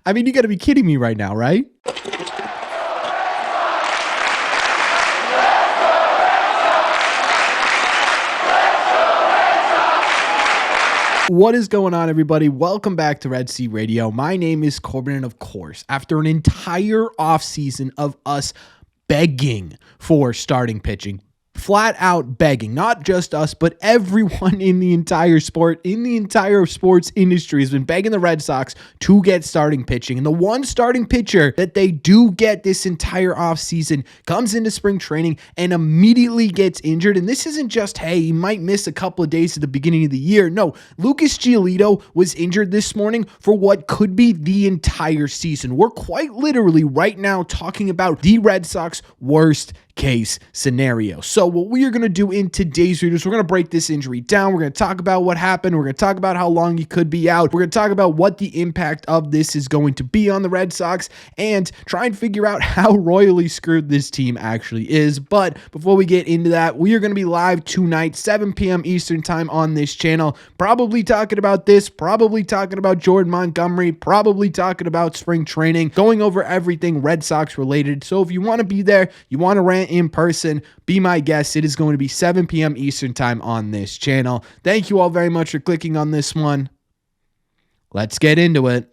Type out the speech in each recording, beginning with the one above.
I mean, you got to be kidding me right now, right? What is going on, everybody? Welcome back to Red Sea Radio. My name is Corbin, and of course, after an entire offseason of us begging for starting pitching, flat out begging, not just us, but everyone in the entire sports industry has been begging the Red Sox to get starting pitching. And the one starting pitcher that they do get this entire offseason comes into spring training and immediately gets injured. And this isn't just, hey, he might miss a couple of days at the beginning of the year. No, Lucas Giolito was injured this morning for what could be the entire season. We're quite literally right now talking about the Red Sox worst case scenario. So what we are going to do in today's video is we're going to break this injury down. We're going to talk about what happened. We're going to talk about how long he could be out. We're going to talk about what the impact of this is going to be on the Red Sox and try and figure out how royally screwed this team actually is. But before we get into that, we are going to be live tonight, 7 p.m. Eastern time on this channel, probably talking about this, probably talking about Jordan Montgomery, probably talking about spring training, going over everything Red Sox related. So if you want to be there, you want to rant in person, be my guest. It is going to be 7 p.m. Eastern time on this channel. Thank you all very much for clicking on this one. Let's get into it.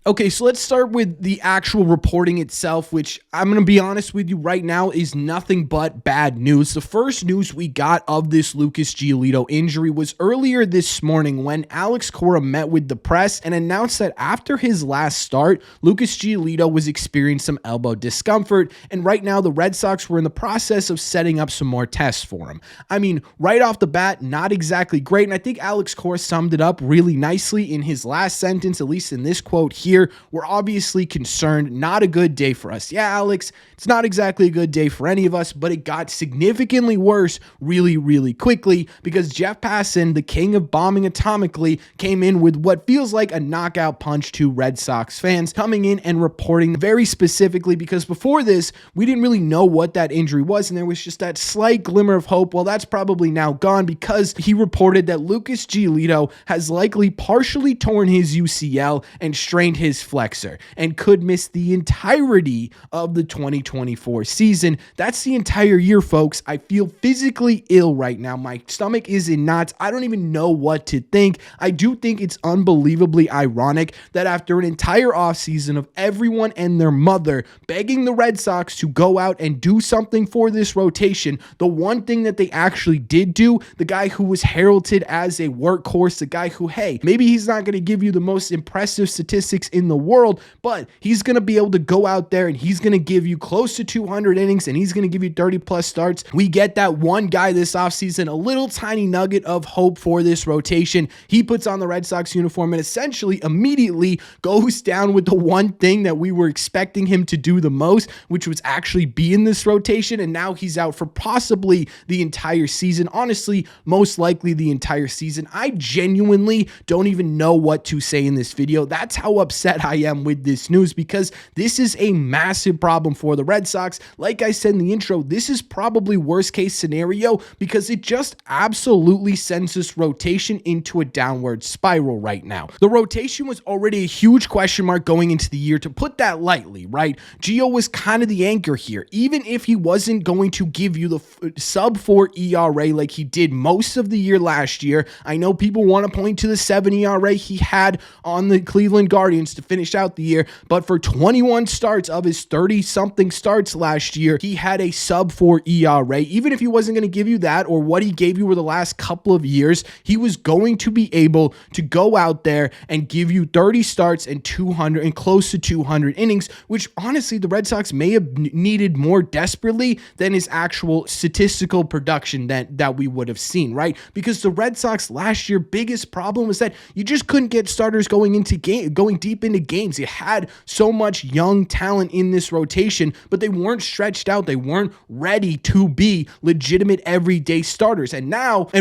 Okay, so let's start with the actual reporting itself, which I'm going to be honest with you right now is nothing but bad news. The first news we got of this Lucas Giolito injury was earlier this morning when Alex Cora met with the press and announced that after his last start, Lucas Giolito was experiencing some elbow discomfort, and right now the Red Sox were in the process of setting up some more tests for him. I mean, right off the bat, not exactly great, and I think Alex Cora summed it up really nicely in his last sentence, at least in this quote here. We're obviously concerned. Not a good day for us. Yeah, Alex, it's not exactly a good day for any of us, but it got significantly worse really, really quickly because Jeff Passan, the king of bombing atomically, came in with what feels like a knockout punch to Red Sox fans, coming in and reporting very specifically because before this, we didn't really know what that injury was, and there was just that slight glimmer of hope. Well, that's probably now gone because he reported that Lucas Giolito has likely partially torn his UCL and strained his flexor and could miss the entirety of the 2024 season. That's the entire year, folks. I feel physically ill right now. My stomach is in knots. I don't even know what to think. I do think it's unbelievably ironic that after an entire offseason of everyone and their mother begging the Red Sox to go out and do something for this rotation, the one thing that they actually did do, the guy who was heralded as a workhorse, the guy who, hey, maybe he's not going to give you the most impressive statistics in the world, but he's going to be able to go out there and he's going to give you close to 200 innings and he's going to give you 30 plus starts. We get that one guy this offseason, a little tiny nugget of hope for this rotation. He puts on the Red Sox uniform and essentially immediately goes down with the one thing that we were expecting him to do the most, which was actually be in this rotation, and now he's out for possibly the entire season. Honestly, most likely the entire season. I genuinely don't even know what to say in this video. That's how upset I am with this news because this is a massive problem for the Red Sox. Like I said in the intro, this is probably worst case scenario because it just absolutely sends this rotation into a downward spiral right now. The rotation was already a huge question mark going into the year, to put that lightly, right? Gio was kind of the anchor here. Even if he wasn't going to give you the sub 4 ERA like he did most of the year last year, I know people want to point to the 7 ERA he had on the Cleveland Guardians to finish out the year, but for 21 starts of his 30-something starts last year, he had a sub 4 ERA. Even if he wasn't going to give you that or what he gave you over the last couple of years, he was going to be able to go out there and give you 30 starts and 200 and close to 200 innings, which honestly the Red Sox may have needed more desperately than his actual statistical production that we would have seen, right? Because the Red Sox last year biggest problem was that you just couldn't get starters going deep into games. You had so much young talent in this rotation, but they weren't stretched out. They weren't ready to be legitimate everyday starters. And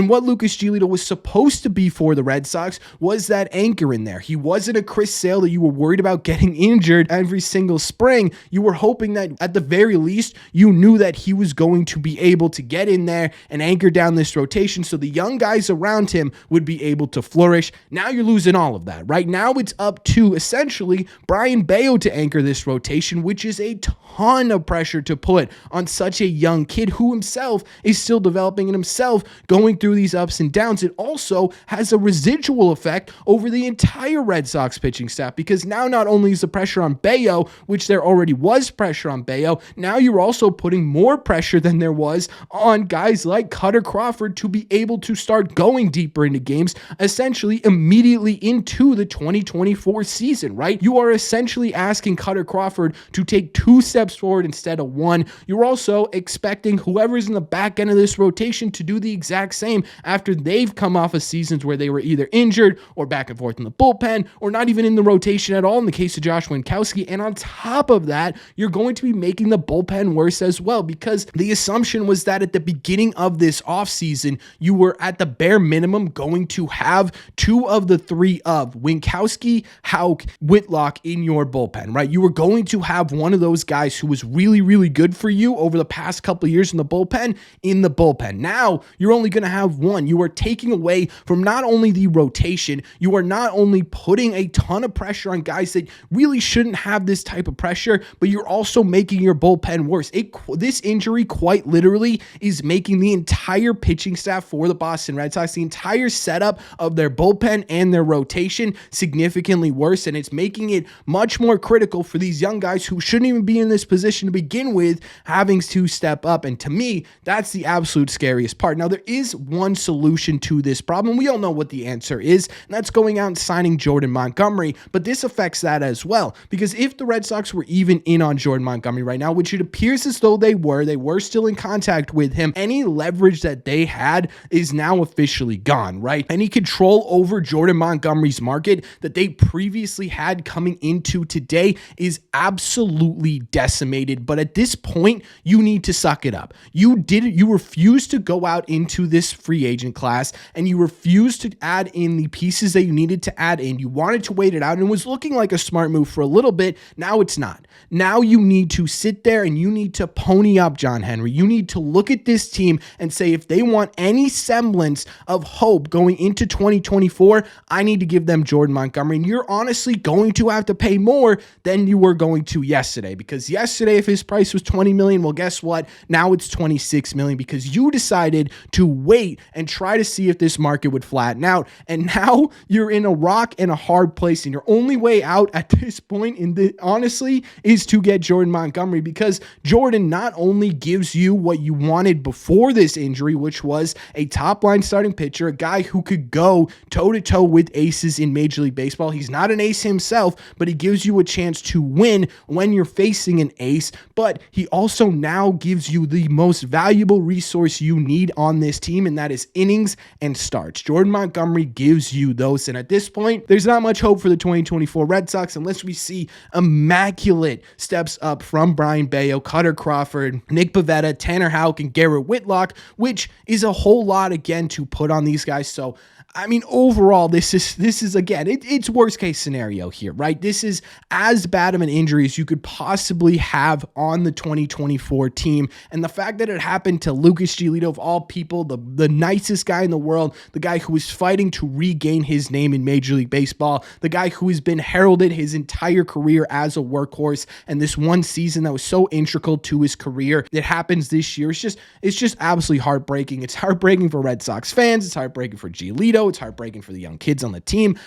what Lucas Giolito was supposed to be for the Red Sox was that anchor in there. He wasn't a Chris Sale that you were worried about getting injured every single spring. You were hoping that at the very least, you knew that he was going to be able to get in there and anchor down this rotation so the young guys around him would be able to flourish. Now you're losing all of that. Right now it's up to essentially Brian Bayo to anchor this rotation, which is a ton of pressure to put on such a young kid who himself is still developing and himself going through these ups and downs. It also has a residual effect over the entire Red Sox pitching staff, because now not only is the pressure on Bayo, which there already was pressure on Bayo, now you're also putting more pressure than there was on guys like Cutter Crawford to be able to start going deeper into games, essentially immediately into the 2024 season, right? You are essentially asking Cutter Crawford to take 2 steps forward instead of 1. You're also expecting whoever's in the back end of this rotation to do the exact same after they've come off of seasons where they were either injured or back and forth in the bullpen or not even in the rotation at all in the case of Josh Winkowski. And on top of that, you're going to be making the bullpen worse as well, because the assumption was that at the beginning of this offseason, you were at the bare minimum going to have 2 of the 3 of Winkowski, Houck, Whitlock in your bullpen, right? You were going to have one of those guys who was really, really good for you over the past couple of years in the bullpen. Now you're only going to have 1. You are taking away from not only the rotation, you are not only putting a ton of pressure on guys that really shouldn't have this type of pressure, but you're also making your bullpen worse. This injury quite literally is making the entire pitching staff for the Boston Red Sox, the entire setup of their bullpen and their rotation significantly worse, and it's making it much more critical for these young guys who shouldn't even be in this position to begin with, having to step up. And to me, that's the absolute scariest part. Now, there is one solution to this problem. We all know what the answer is, and that's going out and signing Jordan Montgomery, but this affects that as well, because if the Red Sox were even in on Jordan Montgomery right now, which it appears as though they were still in contact with him, any leverage that they had is now officially gone, right? Any control over Jordan Montgomery's market that they previously had coming into today is absolutely decimated. But at this point, you need to suck it up. You refused to go out into this free agent class, and you refused to add in the pieces that you needed to add in. You wanted to wait it out, and it was looking like a smart move for a little bit. Now it's not. Now you need to sit there and you need to pony up, John Henry. You need to look at this team and say, if they want any semblance of hope going into 2024, I need to give them Jordan Montgomery. And you're honestly going to have to pay more than you were going to yesterday, because yesterday, if his price was $20 million, well, guess what? Now it's $26 million, because you decided to wait and try to see if this market would flatten out. And now you're in a rock and a hard place, and your only way out at this point honestly is to get Jordan Montgomery, because Jordan not only gives you what you wanted before this injury, which was a top line starting pitcher, a guy who could go toe to toe with aces in Major League Baseball. He's not an ace himself, but he gives you a chance to win when you're facing an ace. But he also now gives you the most valuable resource you need on this team, and that is innings and starts. Jordan Montgomery gives you those. And at this point, there's not much hope for the 2024 Red Sox unless we see immaculate steps up from Brian Bayo, Cutter Crawford, Nick Pivetta, Tanner Houck, and Garrett Whitlock, which is a whole lot again to put on these guys. So I mean, overall, this is again, it's worst case scenario here, right? This is as bad of an injury as you could possibly have on the 2024 team. And the fact that it happened to Lucas Giolito, of all people, the nicest guy in the world, the guy who is fighting to regain his name in Major League Baseball, the guy who has been heralded his entire career as a workhorse, and this one season that was so integral to his career that happens this year, it's just absolutely heartbreaking. It's heartbreaking for Red Sox fans. It's heartbreaking for Giolito. It's heartbreaking for the young kids on the team.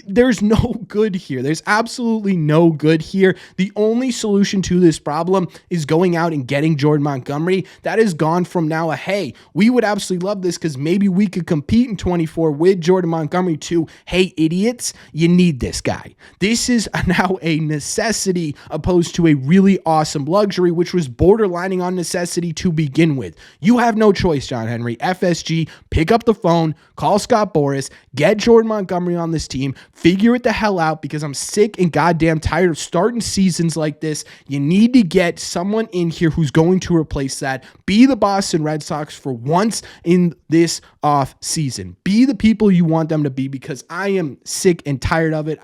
There's no good here. There's absolutely no good here. The only solution to this problem is going out and getting Jordan Montgomery. That has gone from now hey, we would absolutely love this because maybe we could compete in 24 with Jordan Montgomery, to, hey, idiots, you need this guy. This is now a necessity opposed to a really awesome luxury, which was borderlining on necessity to begin with. You have no choice, John Henry. FSG, pick up the phone, call Scott Boras, get Jordan Montgomery on this team, figure it the hell out, because I'm sick and goddamn tired of starting seasons like this. You need to get someone in here who's going to replace that. Be the Boston Red Sox for once in this off season. Be the people you want them to be, because I am sick and tired of it.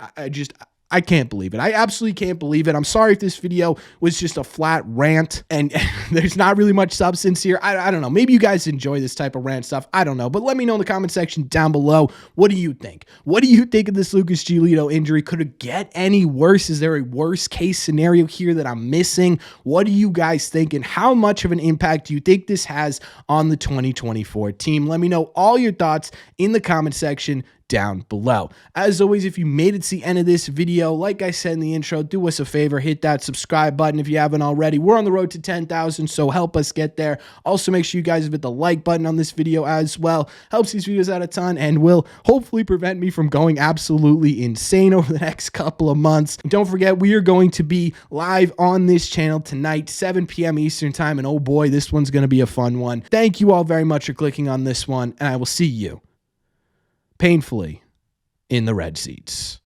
I can't believe it. I absolutely can't believe it. I'm sorry if this video was just a flat rant and there's not really much substance here. I don't know. Maybe you guys enjoy this type of rant stuff. I don't know. But let me know in the comment section down below. What do you think? What do you think of this Lucas Giolito injury? Could it get any worse? Is there a worst case scenario here that I'm missing? What do you guys think? And how much of an impact do you think this has on the 2024 team? Let me know all your thoughts in the comment section down below. As always, if you made it to the end of this video, like I said in the intro, do us a favor, hit that subscribe button if you haven't already. We're on the road to 10,000, so help us get there. Also, make sure you guys hit the like button on this video as well. Helps these videos out a ton and will hopefully prevent me from going absolutely insane over the next couple of months. And don't forget, we are going to be live on this channel tonight, 7 p.m. Eastern time, and oh boy, this one's going to be a fun one. Thank you all very much for clicking on this one, and I will see you painfully in the red seats.